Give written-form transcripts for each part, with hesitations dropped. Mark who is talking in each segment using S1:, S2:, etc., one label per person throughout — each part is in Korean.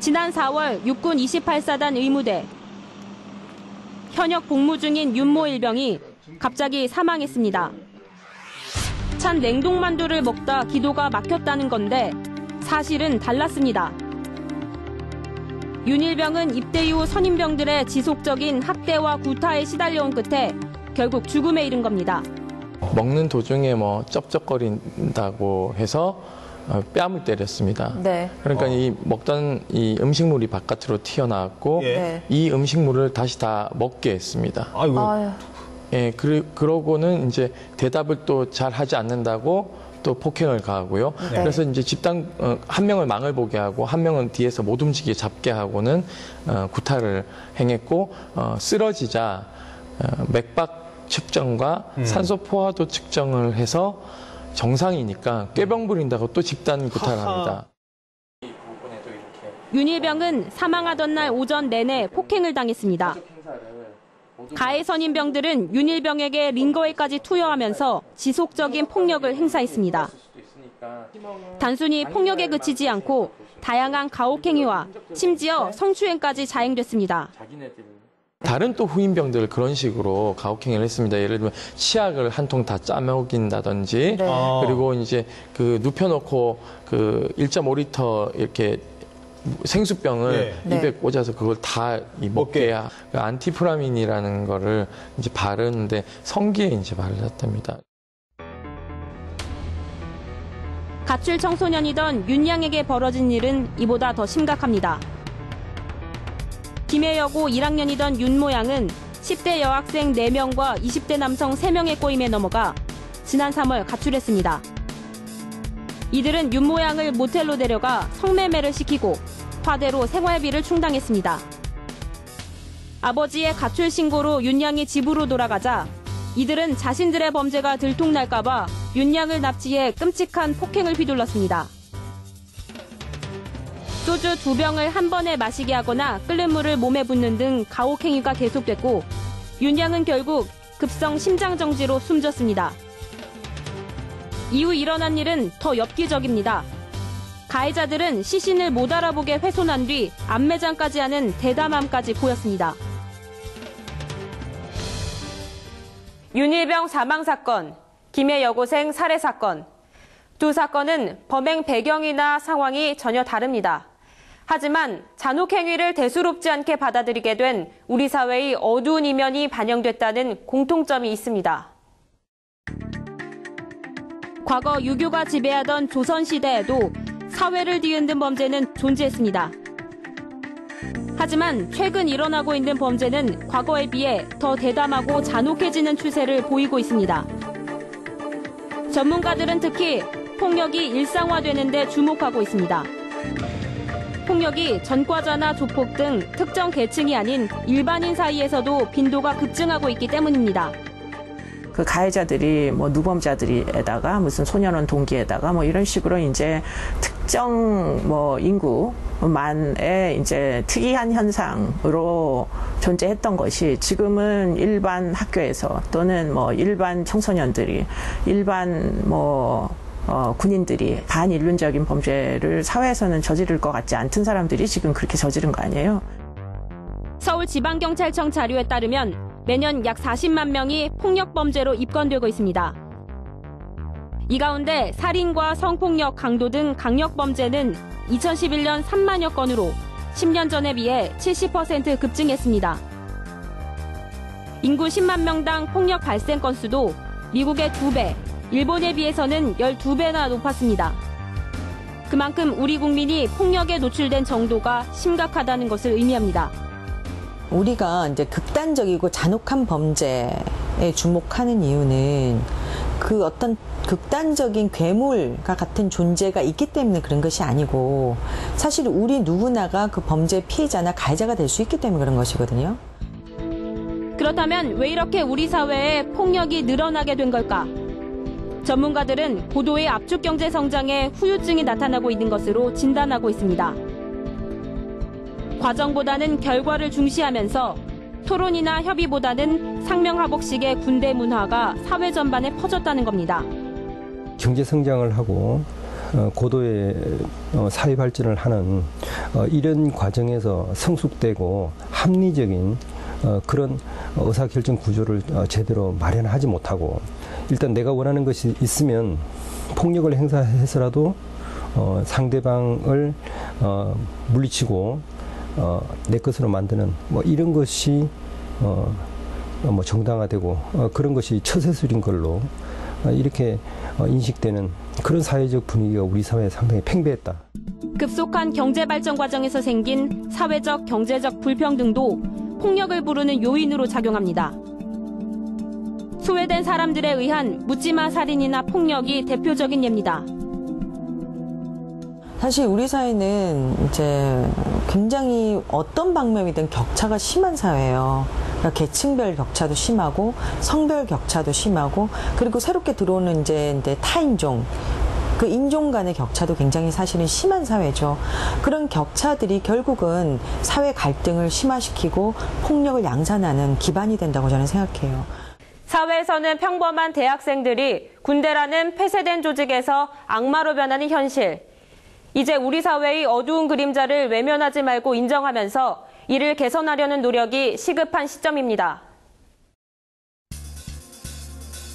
S1: 지난 4월 육군 28사단 의무대. 현역 복무 중인 윤모 일병이 갑자기 사망했습니다. 찬 냉동만두를 먹다 기도가 막혔다는 건데 사실은 달랐습니다. 윤 일병은 입대 이후 선임병들의 지속적인 학대와 구타에 시달려온 끝에 결국 죽음에 이른 겁니다.
S2: 먹는 도중에 쩝쩝거린다고 해서 뺨을 때렸습니다.
S3: 네.
S2: 그러니까 이 먹던 이 음식물이 바깥으로 튀어나왔고
S3: 네.
S2: 이 음식물을 다시 다 먹게 했습니다.
S4: 아이고.
S3: 아유.
S2: 예, 그러고는 이제 대답을 또 잘 하지 않는다고 또 폭행을 가하고요.
S3: 네.
S2: 그래서 이제 집단 한 명을 망을 보게 하고 한 명은 뒤에서 못 움직이게 잡게 하고는 구타를 행했고 쓰러지자 맥박 측정과 산소 포화도 측정을 해서 정상이니까 꾀병 부린다고 또 집단 구타를 합니다.
S1: 윤 일병은 사망하던 날 오전 내내 폭행을 당했습니다. 가해 선임병들은 윤 일병에게 링거에까지 투여하면서 지속적인 폭력을 행사했습니다. 단순히 폭력에 그치지 않고 다양한 가혹행위와 심지어 성추행까지 자행됐습니다.
S2: 다른 또 후임병들 그런 식으로 가혹행위를 했습니다. 예를 들면 치약을 한 통 다 짜먹인다든지
S3: 네.
S2: 그리고 이제 그 눕혀놓고 그 1.5리터 이렇게 생수병을
S3: 네.
S2: 입에 꽂아서 그걸 다 먹게 그 안티프라민이라는 거를 이제 바르는데 성기에 이제 발랐답니다.
S1: 가출 청소년이던 윤 양에게 벌어진 일은 이보다 더 심각합니다. 김해여고 1학년이던 윤모 양은 10대 여학생 4명과 20대 남성 3명의 꼬임에 넘어가 지난 3월 가출했습니다. 이들은 윤모 양을 모텔로 데려가 성매매를 시키고 화대로 생활비를 충당했습니다. 아버지의 가출 신고로 윤 양이 집으로 돌아가자 이들은 자신들의 범죄가 들통날까 봐 윤 양을 납치해 끔찍한 폭행을 휘둘렀습니다. 소주 2병을 한 번에 마시게 하거나 끓는 물을 몸에 붓는 등 가혹행위가 계속됐고 윤 양은 결국 급성 심장정지로 숨졌습니다. 이후 일어난 일은 더 엽기적입니다. 가해자들은 시신을 못 알아보게 훼손한 뒤 안매장까지 하는 대담함까지 보였습니다. 윤 일병 사망 사건, 김해 여고생 살해 사건. 두 사건은 범행 배경이나 상황이 전혀 다릅니다. 하지만 잔혹행위를 대수롭지 않게 받아들이게 된 우리 사회의 어두운 이면이 반영됐다는 공통점이 있습니다. 과거 유교가 지배하던 조선시대에도 사회를 뒤흔든 범죄는 존재했습니다. 하지만 최근 일어나고 있는 범죄는 과거에 비해 더 대담하고 잔혹해지는 추세를 보이고 있습니다. 전문가들은 특히 폭력이 일상화되는 데 주목하고 있습니다. 폭력이 전과자나 조폭 등 특정 계층이 아닌 일반인 사이에서도 빈도가 급증하고 있기 때문입니다.
S5: 그 가해자들이 뭐 누범자들에다가 무슨 소년원 동기에다가 뭐 이런 식으로 이제 특정 뭐 인구만의 이제 특이한 현상으로 존재했던 것이 지금은 일반 학교에서 또는 뭐 일반 청소년들이 일반 군인들이 반인륜적인 범죄를 사회에서는 저지를 것 같지 않던 사람들이 지금 그렇게 저지른 거 아니에요?
S1: 서울지방경찰청 자료에 따르면 매년 약 40만 명이 폭력범죄로 입건되고 있습니다. 이 가운데 살인과 성폭력, 강도 등 강력범죄는 2011년 3만여 건으로 10년 전에 비해 70% 급증했습니다. 인구 10만 명당 폭력 발생 건수도 미국의 2배, 일본에 비해서는 12배나 높았습니다. 그만큼 우리 국민이 폭력에 노출된 정도가 심각하다는 것을 의미합니다.
S6: 우리가 이제 극단적이고 잔혹한 범죄에 주목하는 이유는 그 어떤 극단적인 괴물과 같은 존재가 있기 때문에 그런 것이 아니고 사실 우리 누구나가 그 범죄 피해자나 가해자가 될 수 있기 때문에 그런 것이거든요.
S1: 그렇다면 왜 이렇게 우리 사회에 폭력이 늘어나게 된 걸까? 전문가들은 고도의 압축 경제 성장에 후유증이 나타나고 있는 것으로 진단하고 있습니다. 과정보다는 결과를 중시하면서 토론이나 협의보다는 상명하복식의 군대 문화가 사회 전반에 퍼졌다는 겁니다.
S7: 경제 성장을 하고
S3: 고도의 사회 발전을 하는 이런 과정에서 성숙되고 합리적인 그런 의사결정 구조를 제대로 마련하지 못하고 일단 내가 원하는 것이 있으면 폭력을 행사해서라도 상대방을 물리치고 내 것으로 만드는 뭐 이런 것이 뭐 정당화되고 그런 것이 처세술인 걸로 이렇게 인식되는 그런 사회적 분위기가 우리 사회에 상당히 팽배했다.
S1: 급속한 경제 발전 과정에서 생긴 사회적, 경제적 불평등도 폭력을 부르는 요인으로 작용합니다. 소외된 사람들에 의한 묻지마 살인이나 폭력이 대표적인 예입니다.
S6: 사실 우리 사회는 이제 굉장히 어떤 방면이든 격차가 심한 사회예요. 그러니까 계층별 격차도 심하고 성별 격차도 심하고 그리고 새롭게 들어오는 이제 타인종 그 인종 간의 격차도 굉장히 사실은 심한 사회죠. 그런 격차들이 결국은 사회 갈등을 심화시키고 폭력을 양산하는 기반이 된다고 저는 생각해요.
S1: 사회에서는 평범한 대학생들이 군대라는 폐쇄된 조직에서 악마로 변하는 현실. 이제 우리 사회의 어두운 그림자를 외면하지 말고 인정하면서 이를 개선하려는 노력이 시급한 시점입니다.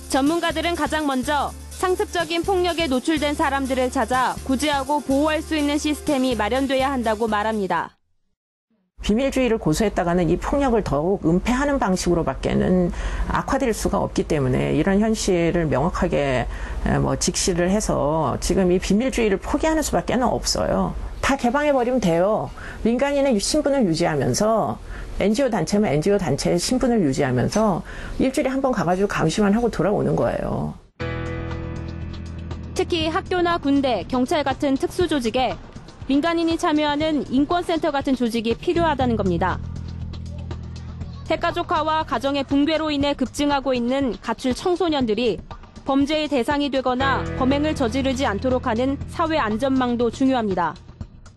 S1: 전문가들은 가장 먼저 상습적인 폭력에 노출된 사람들을 찾아 구제하고 보호할 수 있는 시스템이 마련돼야 한다고 말합니다.
S5: 비밀주의를 고수했다가는 이 폭력을 더욱 은폐하는 방식으로밖에는 악화될 수가 없기 때문에 이런 현실을 명확하게 직시를 해서 지금 이 비밀주의를 포기하는 수밖에 없어요. 다 개방해버리면 돼요. 민간인의 신분을 유지하면서 NGO 단체면 NGO 단체의 신분을 유지하면서 일주일에 한 번 가가지고 감시만 하고 돌아오는 거예요.
S1: 특히 학교나 군대, 경찰 같은 특수조직에 민간인이 참여하는 인권센터 같은 조직이 필요하다는 겁니다. 핵가족화와 가정의 붕괴로 인해 급증하고 있는 가출 청소년들이 범죄의 대상이 되거나 범행을 저지르지 않도록 하는 사회 안전망도 중요합니다.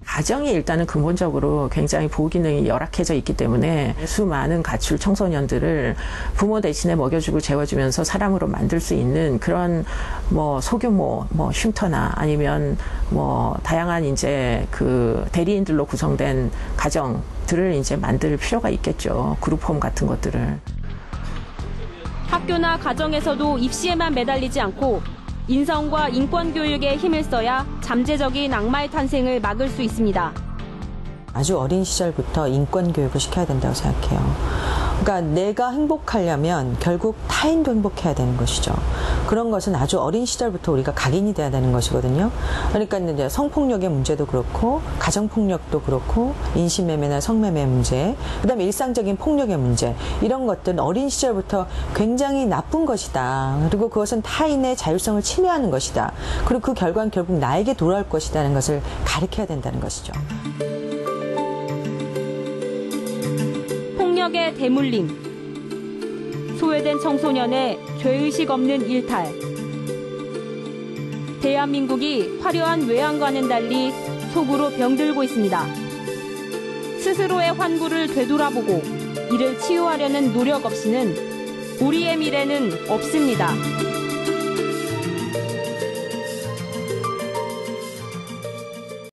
S5: 가정이 일단은 근본적으로 굉장히 보호 기능이 열악해져 있기 때문에 수많은 가출 청소년들을 부모 대신에 먹여주고 재워주면서 사람으로 만들 수 있는 그런 소규모 쉼터나 아니면 다양한 이제 그 대리인들로 구성된 가정들을 이제 만들 필요가 있겠죠. 그룹홈 같은 것들을.
S1: 학교나 가정에서도 입시에만 매달리지 않고 인성과 인권 교육에 힘을 써야 잠재적인 악마의 탄생을 막을 수 있습니다.
S6: 아주 어린 시절부터 인권 교육을 시켜야 된다고 생각해요. 그러니까 내가 행복하려면 결국 타인도 행복해야 되는 것이죠. 그런 것은 아주 어린 시절부터 우리가 각인이 돼야 되는 것이거든요. 그러니까 이제 성폭력의 문제도 그렇고 가정폭력도 그렇고 인신매매나 성매매 문제, 그다음에 일상적인 폭력의 문제 이런 것들은 어린 시절부터 굉장히 나쁜 것이다. 그리고 그것은 타인의 자율성을 침해하는 것이다. 그리고 그 결과는 결국 나에게 돌아올 것이라는 것을 가르쳐야 된다는 것이죠.
S1: 폭력의 대물림, 소외된 청소년의 죄의식 없는 일탈. 대한민국이 화려한 외양과는 달리 속으로 병들고 있습니다. 스스로의 환구를 되돌아보고 이를 치유하려는 노력 없이는 우리의 미래는 없습니다.